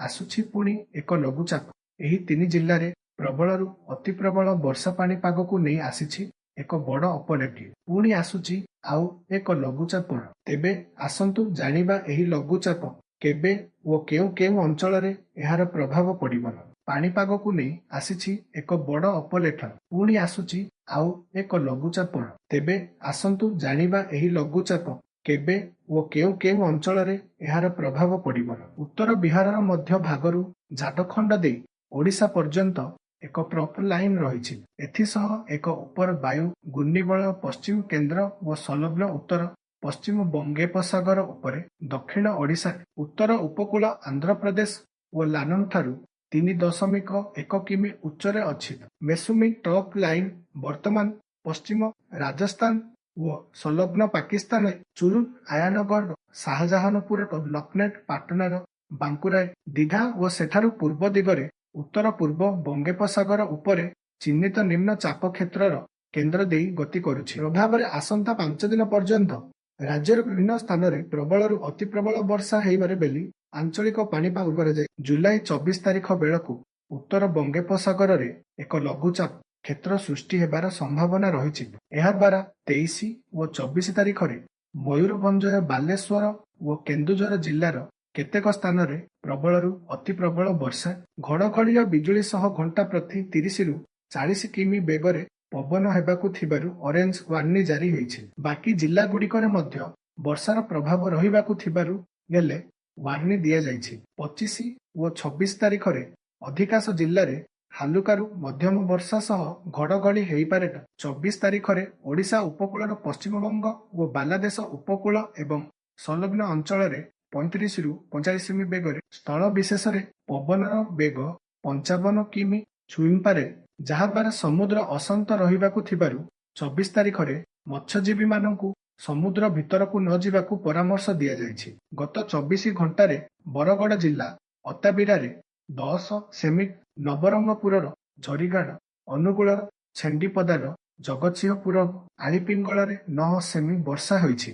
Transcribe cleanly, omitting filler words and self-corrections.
ଆସୁଛି ପୁଣି ଏକ ଲଘୁଚାପ। ଏହି 3 ଜିଲ୍ଲାରେ ପ୍ରବଳରୁ ଅତି ପ୍ରବଳ ବର୍ଷା ପାଣିପାଗକୁ ନେଇ ଆସିଛି ଏକ ବଡ଼ ଅପଡେଟ୍। ପୁଣି ଆସୁଛି ଆଉ ଏକ ଲଘୁଚାପ। ତେବେ ଆସନ୍ତୁ ଜାଣିବା ଏହି ଲଘୁଚାପ କେବେ ଓ କେଉଁ କେଉଁ ଅଞ୍ଚଳରେ ଏହାର ପ୍ରଭାବ ପଡ଼ିବ। ପାଣିପାଗକୁ ନେଇ ଆସିଛି ଏକ ବଡ଼ ଅପଡେଟ୍। ପୁଣି ଆସୁଛି ଆଉ ଏକ ଲଘୁଚାପ। ତେବେ ଆସନ୍ତୁ ଜାଣିବା ଏହି ଲଘୁଚାପ କେବେ ଓ କେଉଁ କେଉଁ ଅଞ୍ଚଳରେ ଏହାର ପ୍ରଭାବ ପଡ଼ିବ। ଉତ୍ତର ବିହାରର ମଧ୍ୟ ଭାଗରୁ ଝାଡ଼ଖଣ୍ଡ ଦେଇ ଓଡ଼ିଶା ପର୍ଯ୍ୟନ୍ତ ଏକ ଟ୍ରଫ୍ ଲାଇନ୍ ରହିଛି। ଏଥିସହ ଏକ ଉପର ବାୟୁ ଘୂର୍ଣ୍ଣିବଳୟ ପଶ୍ଚିମ କେନ୍ଦ୍ର ଓ ସଂଲଗ୍ନ ଉତ୍ତର ପଶ୍ଚିମ ବଙ୍ଗୋପସାଗର ଉପରେ ଦକ୍ଷିଣ ଓଡ଼ିଶାରେ ଉତ୍ତର ଉପକୂଳ ଆନ୍ଧ୍ରପ୍ରଦେଶ ଓ ଲାନଠାରୁ 3.1 କିମି ଉଚ୍ଚରେ ଅଛି। ମୌସୁମୀ ଟ୍ରଫ୍ ଲାଇନ୍ ବର୍ତ୍ତମାନ ପଶ୍ଚିମ ରାଜସ୍ଥାନ ଓ ସଂଲଗ୍ନ ପାକିସ୍ତାନରେ ଚୁରୁ, ଆୟାନଗଡ଼, ଶାହଜାହାନପୁର, ଲକ୍ଷ୍ନୌ, ପାଟନାର ବାଙ୍କୁରାରେ, ଦୀଘା ଓ ସେଠାରୁ ପୂର୍ବ ଦିଗରେ ଉତ୍ତର ପୂର୍ବ ବଙ୍ଗୋପସାଗର ଉପରେ ଚିହ୍ନିତ ନିମ୍ନ ଚାପ କ୍ଷେତ୍ରର କେନ୍ଦ୍ର ଦେଇ ଗତି କରୁଛି। ପ୍ରଭାବରେ ଆସନ୍ତା 5 ଦିନ ପର୍ଯ୍ୟନ୍ତ ରାଜ୍ୟର ବିଭିନ୍ନ ସ୍ଥାନରେ ପ୍ରବଳରୁ ଅତି ପ୍ରବଳ ବର୍ଷା ହେବାରେ ବୋଲି ଆଞ୍ଚଳିକ ପାଣିପାଗ କରାଯାଏ। ଜୁଲାଇ 24 ତାରିଖ ବେଳକୁ ଉତ୍ତର ବଙ୍ଗୋପସାଗରରେ ଏକ ଲଘୁଚାପ କ୍ଷେତ୍ର ସୃଷ୍ଟି ହେବାର ସମ୍ଭାବନା ରହିଛି। ଏହାଦ୍ୱାରା 23 ଓ 24 ତାରିଖରେ ମୟୂରଭଞ୍ଜର ବାଲେଶ୍ୱର ଓ କେନ୍ଦୁଝର ଜିଲ୍ଲାର କେତେକ ସ୍ଥାନରେ ପ୍ରବଳରୁ ଅତି ପ୍ରବଳ ବର୍ଷା, ଘଡ଼ଘଡ଼ି ଓ ବିଜୁଳି ସହ ଘଣ୍ଟା ପ୍ରତି 30ରୁ 40 କିମି ବେଗରେ ପବନ ହେବାକୁ ଥିବାରୁ ଅରେଞ୍ଜ ୱାର୍ଣ୍ଣିଂ ଜାରି ହୋଇଛି। ବାକି ଜିଲ୍ଲାଗୁଡ଼ିକରେ ମଧ୍ୟ ବର୍ଷାର ପ୍ରଭାବ ରହିବାକୁ ଥିବାରୁ ୟେଲୋ ୱାର୍ଣ୍ଣିଂ ଦିଆଯାଇଛି। 25 ଓ 26 ତାରିଖରେ ଅଧିକାଂଶ ଜିଲ୍ଲାରେ ହାଲୁକାରୁ ମଧ୍ୟମ ବର୍ଷା ସହ ଘଡ଼ଘଡ଼ି ହୋଇପାରେ। 24 ତାରିଖରେ ଓଡ଼ିଶା ଉପକୂଳର ପଶ୍ଚିମବଙ୍ଗ ଓ ବାଂଲାଦେଶ ଉପକୂଳ ଏବଂ ସଂଲଗ୍ନ ଅଞ୍ଚଳରେ 35ରୁ 45 କିମି ବେଗରେ, ସ୍ଥଳ ବିଶେଷରେ ପବନର ବେଗ 55 କିମି ଛୁଇଁପାରେ, ଯାହାଦ୍ୱାରା ସମୁଦ୍ର ଅଶାନ୍ତ ରହିବାକୁ ଥିବାରୁ 24 ତାରିଖରେ ମତ୍ସ୍ୟଜୀବୀମାନଙ୍କୁ ସମୁଦ୍ର ଭିତରକୁ ନ ଯିବାକୁ ପରାମର୍ଶ ଦିଆଯାଇଛି। ଗତ 24 ଘଣ୍ଟାରେ ବରଗଡ଼ ଜିଲ୍ଲା ଅତାବିରାରେ 10 ସେମି, ନବରଙ୍ଗପୁରର ଝରିଗାଡ଼, ଅନୁଗୁଳର ଛେଣ୍ଡିପଦାର ଜଗତସିଂହପୁର, ଆଳିପିଙ୍ଗଳରେ 9 ସେମି ବର୍ଷା ହୋଇଛି।